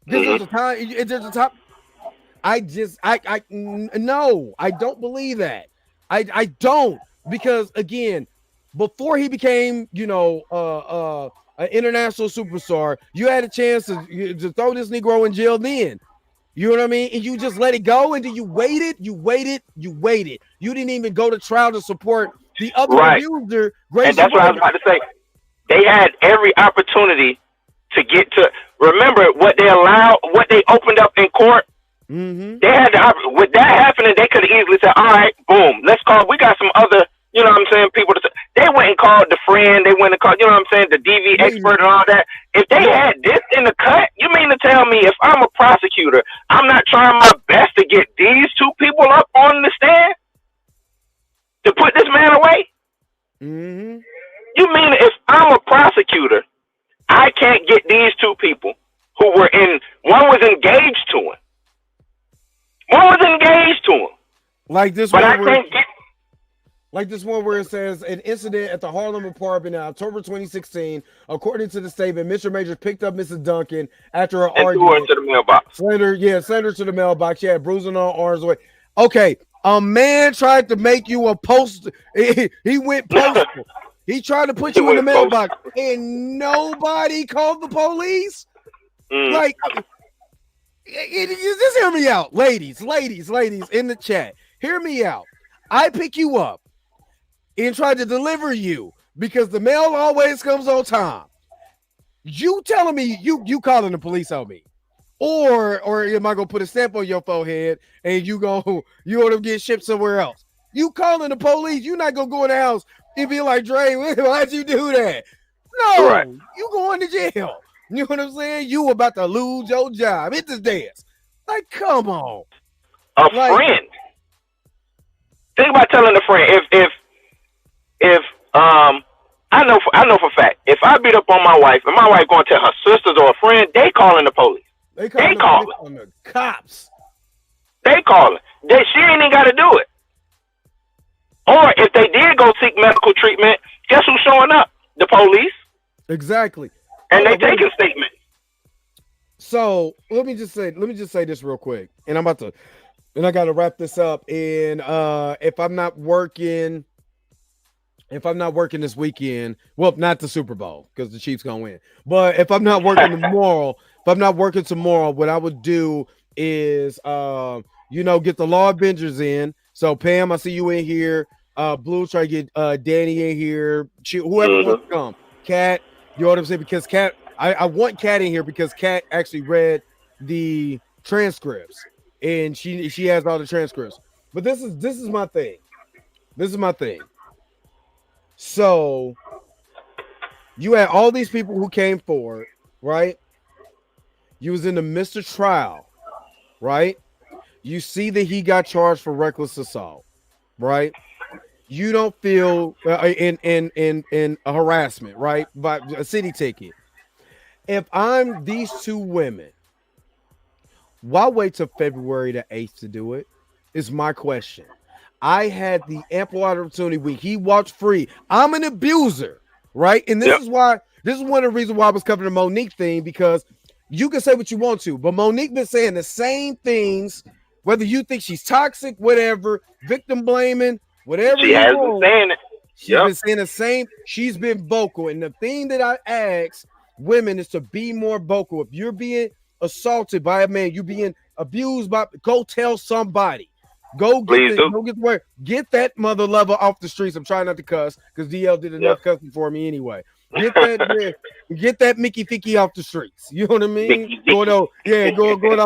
There's a time. No, I don't believe that. I don't, because again, before he became, an international superstar, you had a chance to throw this Negro in jail then. You know what I mean? And you just let it go, and then you waited. You didn't even go to trial to support the other abuser. And that's what I was about to say. They had every opportunity to get to. Remember what they opened up in court. Mm-hmm. They had with that happening, they could have easily said, all right, boom, let's call. We got some other, you know what I'm saying, people. They went and called the friend. They went and called, you know what I'm saying, the DV expert and all that. If they had this in the cut, you mean to tell me if I'm a prosecutor, I'm not trying my best to get these two people up on the stand to put this man away? Mm-hmm. You mean if I'm a prosecutor, I can't get these two people who were one was engaged to him. Like this but one, I can't get. Like this one where it says an incident at the Harlem apartment in October 2016. According to the statement, Mr. Majors picked up Mrs. Duncan after her argument. Threw her into the mailbox. Sent her to the mailbox. She had bruising on her arms. Okay, a man tried to make you a post. He went postal. He tried to put you in the mailbox, and nobody called the police. Like, just hear me out, ladies in the chat. Hear me out. I pick you up and try to deliver you because the mail always comes on time. You telling me you calling the police on me, or am I gonna put a stamp on your forehead and you want to get shipped somewhere else? You calling the police? You not gonna go in the house and be like, Dre, why'd you do that? No, right. You going to jail. You know what I'm saying? You about to lose your job. Hit this dance. Like, come on. A friend. Think about telling a friend. If I know for a fact, if I beat up on my wife and my wife going to tell her sisters or a friend, they calling the police. They calling the cops. They calling. She ain't even got to do it. Or if they did go seek medical treatment Guess who's showing up? The police. Exactly. And they taking statements. So let me just say this real quick, and I got to wrap this up. And if I'm not working this weekend, well, not the Super Bowl because the Chiefs gonna win. But if I'm not working tomorrow, what I would do is get the Law Avengers in. So Pam, I see you in here. Blue, try to get Danny in here. Whoever wants to come. Kat, you know what I'm saying? Because Kat, I want Kat in here because Kat actually read the transcripts and she has all the transcripts. But this is my thing. So you had all these people who came forward, right? You was in the Mr. Trial, right? You see that he got charged for reckless assault, right? You don't feel in a harassment, right? By a city ticket. If I'm these two women, why wait till February the 8th to do it? Is my question. I had the ample opportunity when he walked free. I'm an abuser, right? And this is one of the reasons why I was covering the Monique thing, because you can say what you want to, but Monique been saying the same things, whether you think she's toxic, whatever, victim blaming, whatever. She has been saying it. She's been saying the same. She's been vocal. And the thing that I ask women is to be more vocal. If you're being assaulted by a man, you're being abused by, go tell somebody. Go get the word. Get that mother lover off the streets. I'm trying not to cuss because DL did enough cussing for me anyway. Get that Mickey Ficky off the streets. You know what I mean? Going off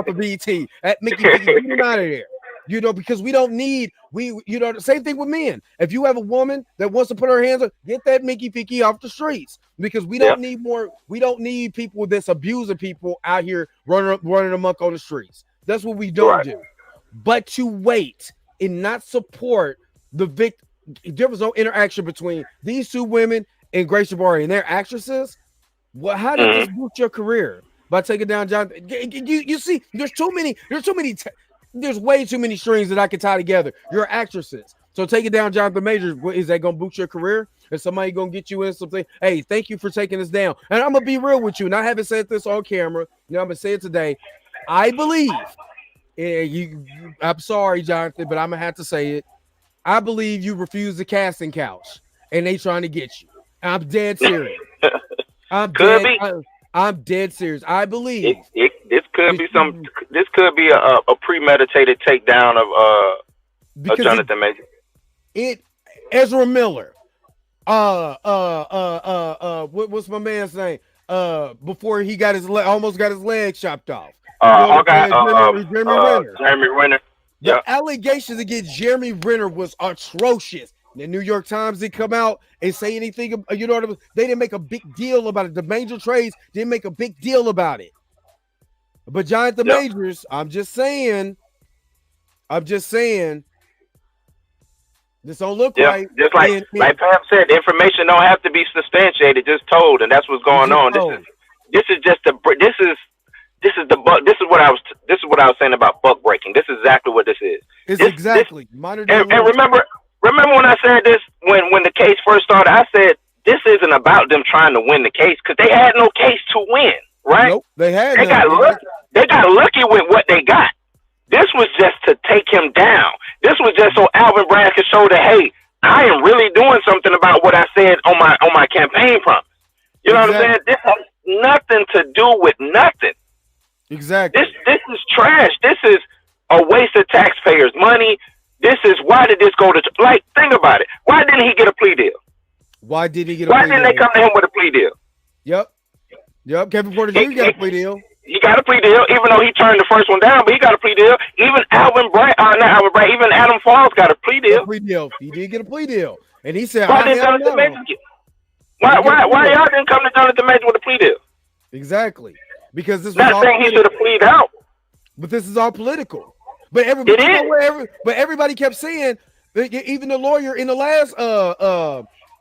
of BT. That Mickey Ficky, get him out of there. Because we don't need, the same thing with men. If you have a woman that wants to put her hands up, get that Mickey Ficky off the streets. Because we don't need more, we don't need people that's abusing people out here running amok on the streets. That's what we don't do. But to wait and not support the victim, there was no interaction between these two women and Grace Jabari and their actresses. Well, how did this boost your career? By taking down John? You see, there's way too many strings that I can tie together. You're actresses. So taking down Jonathan Majors, is that going to boost your career? Is somebody going to get you in something? Hey, thank you for taking us down. And I'm going to be real with you. And I haven't said this on camera. I'm going to say it today. I believe, I'm sorry, Jonathan, but I'm going to have to say it. I believe you refuse the casting couch and they trying to get you. I'm dead serious. I'm dead serious. I believe this could be a premeditated takedown of Jonathan Major. Ezra Miller. What's my man's name? Before he got almost got his leg chopped off. Jeremy Renner. The allegations against Jeremy Renner was atrocious. The New York Times didn't come out and say anything. They didn't make a big deal about it. The major trades didn't make a big deal about it. But Jonathan Majors, I'm just saying, this don't look right. Just like Pam said, the information don't have to be substantiated, just told, and that's what's going on. This is what I was saying about buck breaking. This is exactly what this is. Remember when I said this when the case first started? I said this isn't about them trying to win the case because they had no case to win, right? Nope, they got lucky with what they got. This was just to take him down. This was just so Alvin Bragg could show that, hey, I am really doing something about what I said on my campaign promise. You know what I'm saying? This has nothing to do with nothing. Exactly. This is trash. This is a waste of taxpayers' money. This is why did this go to think about it? Why didn't he get a plea deal? Why didn't they come to him with a plea deal? Yep. Kevin Porter Jr. got a plea deal. He got a plea deal, even though he turned the first one down, but he got a plea deal. Even even Adam Falls got a plea deal. He did get a plea deal. And he said, why y'all didn't come to Jonathan Major with a plea deal? Exactly. Because this was not saying he should have pleaded out. But this is all political. But everybody kept saying, even the lawyer in the last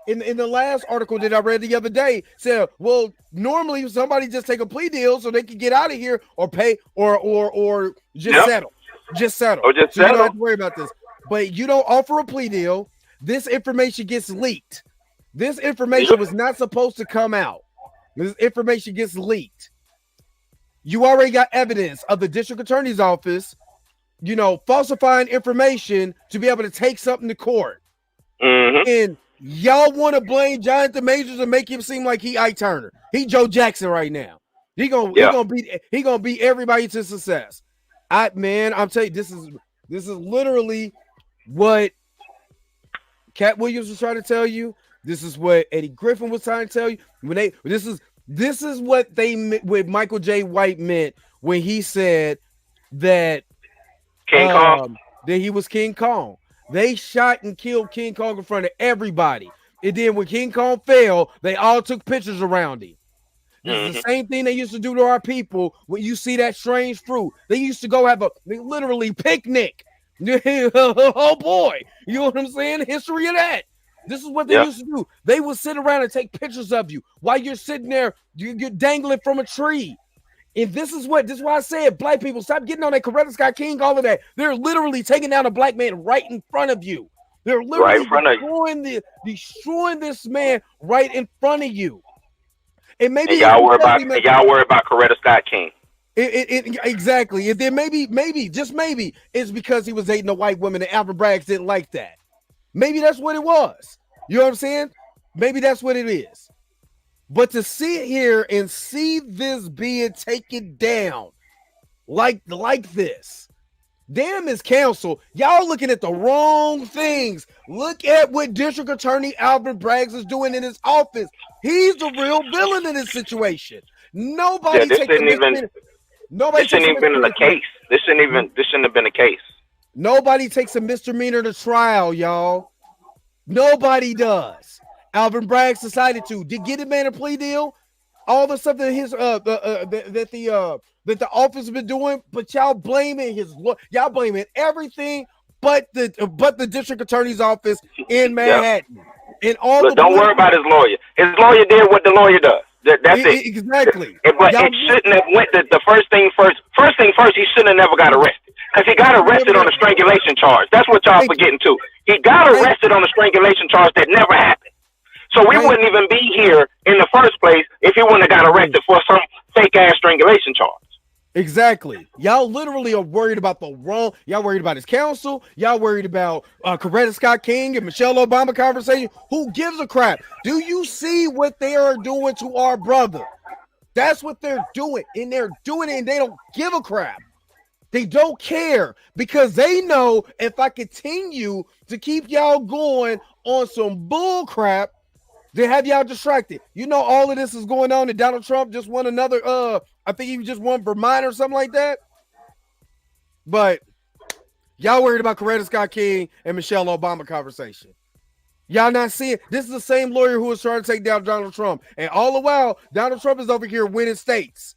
in the last article that I read the other day said, well, normally somebody just take a plea deal so they can get out of here or pay or just settle. Just settle. Or just so settle. You don't have to worry about this. But you don't offer a plea deal. This information gets leaked. This information was not supposed to come out. This information gets leaked. You already got evidence of the district attorney's office, falsifying information to be able to take something to court. Mm-hmm. And y'all want to blame Jonathan Majors and make him seem like he Ike Turner. He Joe Jackson right now. He gonna beat everybody to success. I'm telling you, this is literally what Cat Williams was trying to tell you. This is what Eddie Griffin was trying to tell you. This is what Michael J. White meant when he said that King Kong. That he was King Kong. They shot and killed King Kong in front of everybody. And then when King Kong fell, they all took pictures around him. This is the same thing they used to do to our people when you see that strange fruit. They used to go have literally picnic. Oh boy. You know what I'm saying? History of that. This is what they used to do. They would sit around and take pictures of you while you're sitting there, you're dangling from a tree. And this is why I said, black people, stop getting on that Coretta Scott King, all of that. They're literally taking down a black man right in front of you. They're literally destroying this man right in front of you. And maybe y'all worry about Coretta Scott King. Exactly. And then maybe, just maybe, it's because he was dating a white woman and Alvin Braggs didn't like that. Maybe that's what it was. You know what I'm saying? Maybe that's what it is. But to sit here and see this being taken down like this, damn this council, y'all looking at the wrong things. Look at what District Attorney Alvin Braggs is doing in his office. He's the real villain in this situation. Nobody this shouldn't even been in the case. This shouldn't have been a case. Nobody takes a misdemeanor to trial, y'all. Nobody does. Alvin Braggs decided to. Did get him a plea deal? All the stuff that that the office has been doing, but y'all blaming everything but the district attorney's office in Manhattan. And don't worry about his lawyer. His lawyer did what the lawyer does. That's it. Exactly. But it shouldn't have went the first thing first. First thing first, he shouldn't have never got arrested. Because he got arrested on a strangulation charge. That's what y'all forgetting too. He got arrested on a strangulation charge that never happened. So we wouldn't even be here in the first place if he wouldn't have got arrested for some fake ass strangulation charge. Exactly. Y'all literally are worried about y'all worried about his counsel. Y'all worried about Coretta Scott King and Michelle Obama conversation. Who gives a crap? Do you see what they are doing to our brother? That's what they're doing. And they're doing it and they don't give a crap. They don't care because they know if I continue to keep y'all going on some bull crap, they have y'all distracted. You know, all of this is going on and Donald Trump just won another, I think he just won Vermont or something like that. But y'all worried about Coretta Scott King and Michelle Obama conversation. Y'all not seeing, this is the same lawyer who was trying to take down Donald Trump. And all the while, Donald Trump is over here winning states.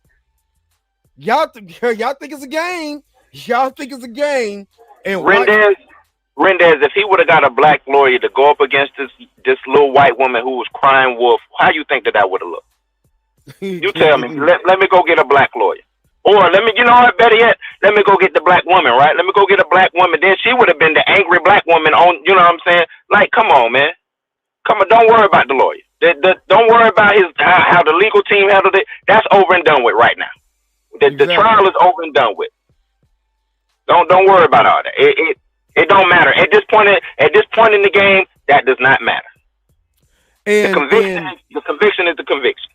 Y'all think it's a game. Y'all think it's a game. And Rendez, if he would have got a black lawyer to go up against this little white woman who was crying wolf, how you think that would have looked? You tell me. Let me go get a black lawyer. Or better yet, let me go get the black woman, right? Let me go get a black woman. Then she would have been the angry black woman on, you know what I'm saying? Like, come on, man. Come on, don't worry about the lawyer. Don't worry about how the legal team handled it. That's over and done with right now. The trial is over and done with. Don't worry about all that. It don't matter. At this point in the game, that does not matter. And the conviction is the conviction.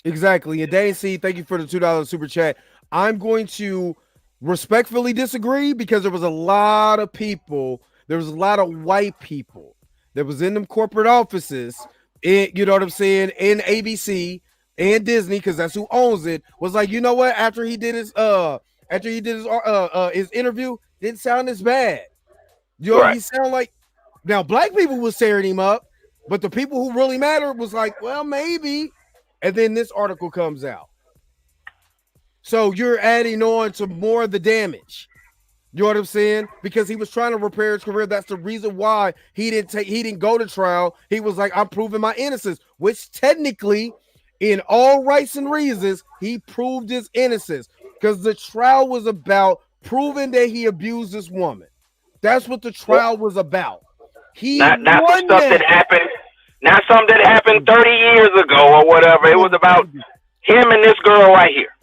Exactly. And Danny C, thank you for the $2 super chat. I'm going to respectfully disagree because there was a lot of people, there was a lot of white people that was in them corporate offices, you know what I'm saying, in ABC and Disney, because that's who owns it, was like, you know what, after he did his interview, didn't sound as bad. You know, He sound like, now black people was tearing him up, but the people who really mattered was like, well, maybe. And then this article comes out. So you're adding on to more of the damage. You know what I'm saying? Because he was trying to repair his career. That's the reason why he didn't go to trial. He was like, I'm proving my innocence, which technically, in all rights and reasons, he proved his innocence. Because the trial was about proving that he abused this woman. That's what the trial was about. He not the stuff that happened. Not something that happened 30 years ago or whatever. It was about him and this girl right here.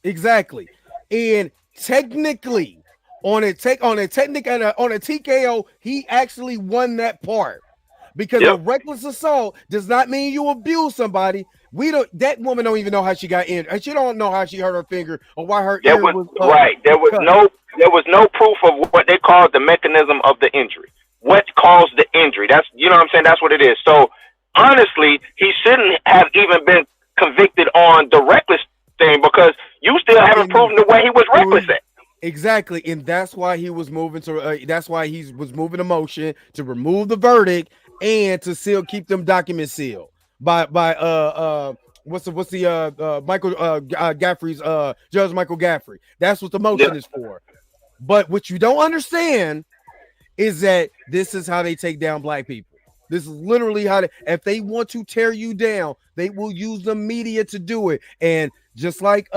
Exactly. And technically, on a TKO, he actually won that part. Because a reckless assault does not mean you abuse somebody. That woman don't even know how she got injured. She don't know how she hurt her finger or why her ear was right. There was no proof of what they called the mechanism of the injury. What caused the injury? That's, you know what I'm saying? That's what it is. So honestly, he shouldn't have even been convicted on the reckless thing because you still haven't proven the way he was reckless at. Exactly, and that's why he was moving to. That's why he was moving a motion to remove the verdict and to keep them documents sealed by what's the Michael Gaffrey's Judge Michael Gaffrey. That's what the motion is for. But what you don't understand is that this is how they take down black people. This is literally how if they want to tear you down, they will use the media to do it. And just like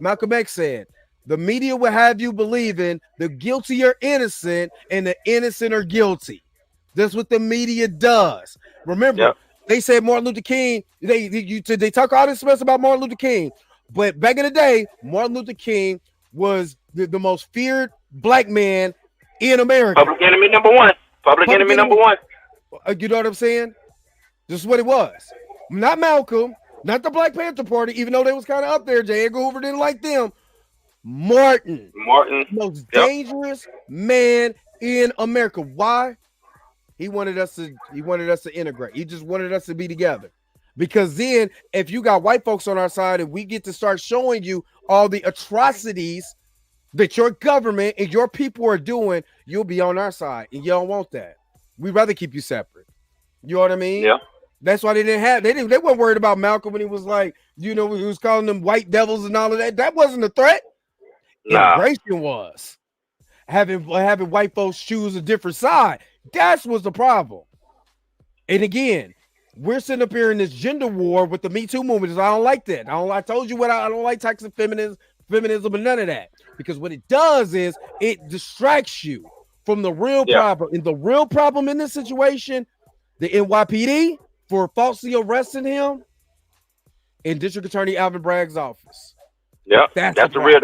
Malcolm X said, the media will have you believing the guilty are innocent and the innocent are guilty. That's what the media does. Remember, they said Martin Luther King. They talk all this mess about Martin Luther King, but back in the day, Martin Luther King was the most feared black man in America. Public enemy number one. Public enemy number one. You know what I'm saying? This is what it was. Not Malcolm, not the Black Panther Party, even though they was kind of up there. J. Edgar Hoover didn't like them. Martin, most dangerous man in America. Why? He wanted us to integrate. He just wanted us to be together. Because then if you got white folks on our side and we get to start showing you all the atrocities that your government and your people are doing, you'll be on our side. And you don't want that. We'd rather keep you separate. You know what I mean? Yeah. That's why they weren't worried about Malcolm when he was like, he was calling them white devils and all of that. That wasn't a threat. Immigration was. Having white folks choose a different side. That was the problem. And again, we're sitting up here in this gender war with the Me Too movement. I don't like that. I told you what I don't like toxic feminism and none of that. Because what it does is it distracts you from the real problem. And the real problem in this situation, the NYPD for falsely arresting him in District Attorney Alvin Bragg's office. Yeah, that's the real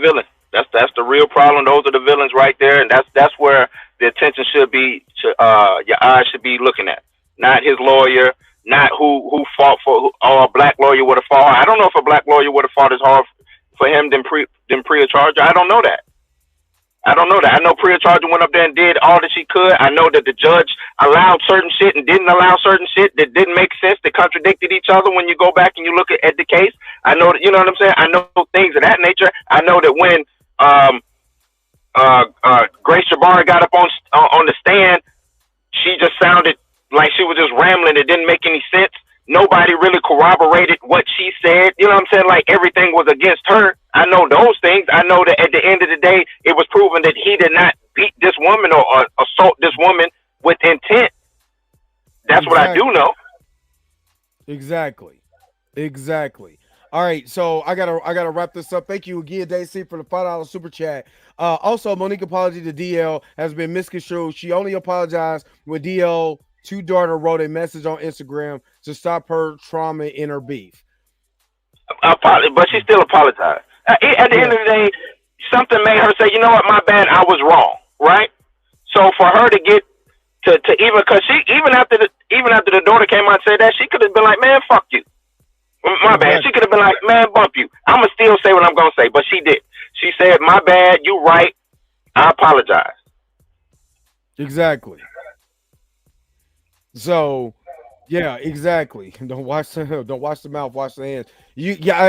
villain. That's the real problem. Those are the villains right there, and that's where the attention should be. Your eyes should be looking at, not his lawyer, not who fought for. A black lawyer would have fought. I don't know if a black lawyer would have fought as hard for him than Priya Charger. I don't know that. I know Priya Charger went up there and did all that she could. I know that the judge allowed certain shit and didn't allow certain shit that didn't make sense, that contradicted each other when you go back and you look at the case. I know that, you know what I'm saying? I know things of that nature. I know that when Grace Jabari got up on the stand, she just sounded like she was just rambling. It didn't make any sense. Nobody really corroborated what she said. You know what I'm saying? Like everything was against her. I know those things. I know that at the end of the day, it was proven that he did not beat this woman or assault this woman with intent. That's what I do know. Exactly. All right, so I gotta wrap this up. Thank you again, Daisy, for the $5 super chat. Also, Monique apology to DL has been misconstrued. She only apologized when DL two daughter wrote a message on Instagram to stop her trauma in her beef. But she still apologized. At the end of the day, something made her say, you know what, my bad, I was wrong, right? So for her to get to even, because even after the daughter came out and said that, she could have been like, man, fuck you. My bad. She could have been like, man, bump you. I'm going to still say what I'm going to say. But she did. She said, my bad, you right, I apologize. Exactly. So, yeah, exactly. Don't watch the mouth, watch the hands.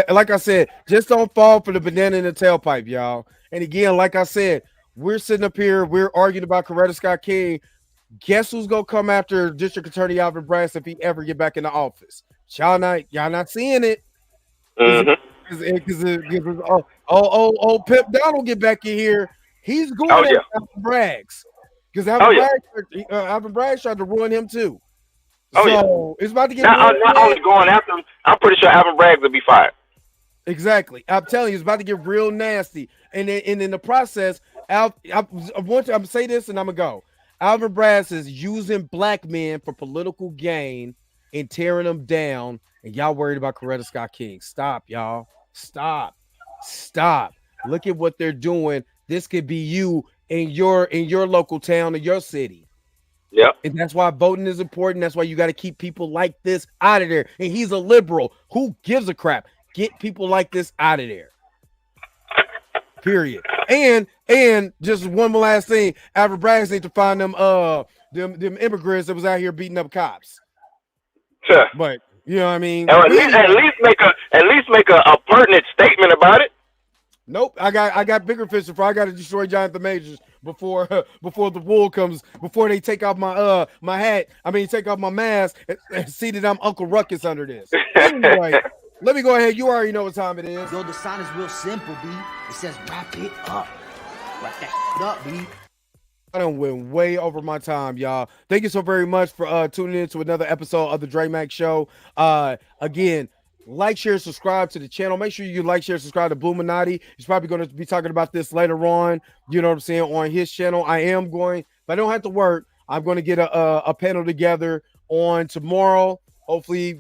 Like I said, just don't fall for the banana in the tailpipe, y'all. And again, like I said, we're sitting up here, we're arguing about Coretta Scott King. Guess who's gonna come after District Attorney Alvin Bragg if he ever get back in the office? Y'all not seeing it. Because Pip Donald get back in here, he's going at Alvin Bragg's. Because Alvin Bragg tried to ruin him too. It's about to get not only going after him, I'm pretty sure Alvin Bragg will be fired. Exactly. I'm telling you, it's about to get real nasty. And in the process, I'm say this and I'm gonna go. Alvin Bragg is using black men for political gain and tearing them down, and y'all worried about Coretta Scott King. Stop, y'all. Stop. Look at what they're doing. This could be you in your local town or your city. Yeah. And that's why voting is important. That's why you got to keep people like this out of there. And he's a liberal. Who gives a crap? Get people like this out of there. Period. And just one more last thing. Alfred Braggs need to find them immigrants that was out here beating up cops. Sure. But you know what I mean? At least make a pertinent statement about it. Nope. I got bigger fish to fry. I got to destroy Jonathan Majors before the wool comes, before they take off my hat. I mean, take off my mask and see that I'm Uncle Ruckus under this. Anyway, let me go ahead. You already know what time it is. Yo, the sign is real simple, B. It says wrap it up. Wrap that up, B. I done went way over my time, y'all. Thank you so very much for tuning in to another episode of the Dre Mac Show. Again, like, share, subscribe to the channel. Make sure you like, share, subscribe to Bluminati. He's probably going to be talking about this later on. You know what I'm saying, on his channel. I am going, if I don't have to work, I'm going to get a panel together on tomorrow. Hopefully,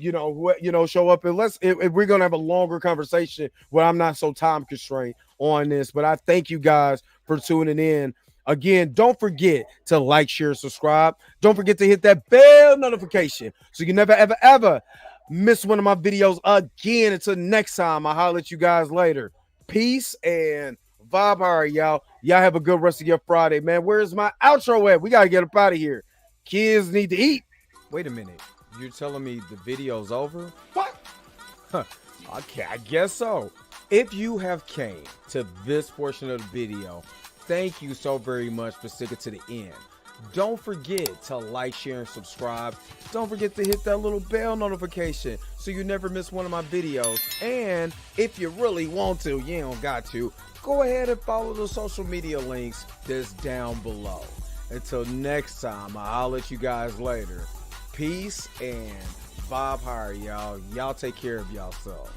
show up and we're going to have a longer conversation where I'm not so time constrained on this. But I thank you guys for tuning in. Again, don't forget to like, share, subscribe. Don't forget to hit that bell notification so you never, ever, ever miss one of my videos again. Until next time, I'll holler at you guys later. Peace and vibe hard, y'all. Y'all have a good rest of your Friday, man. Where's my outro at? We got to get up out of here. Kids need to eat. Wait a minute. You're telling me the video's over? What? Okay, I guess so. If you have came to this portion of the video, thank you so very much for sticking to the end. Don't forget to like, share, and subscribe. Don't forget to hit that little bell notification so you never miss one of my videos. And if you really want to, you don't got to, go ahead and follow the social media links that's down below. Until next time, I'll let you guys later. Peace and vibe higher, y'all. Y'all take care of yourself.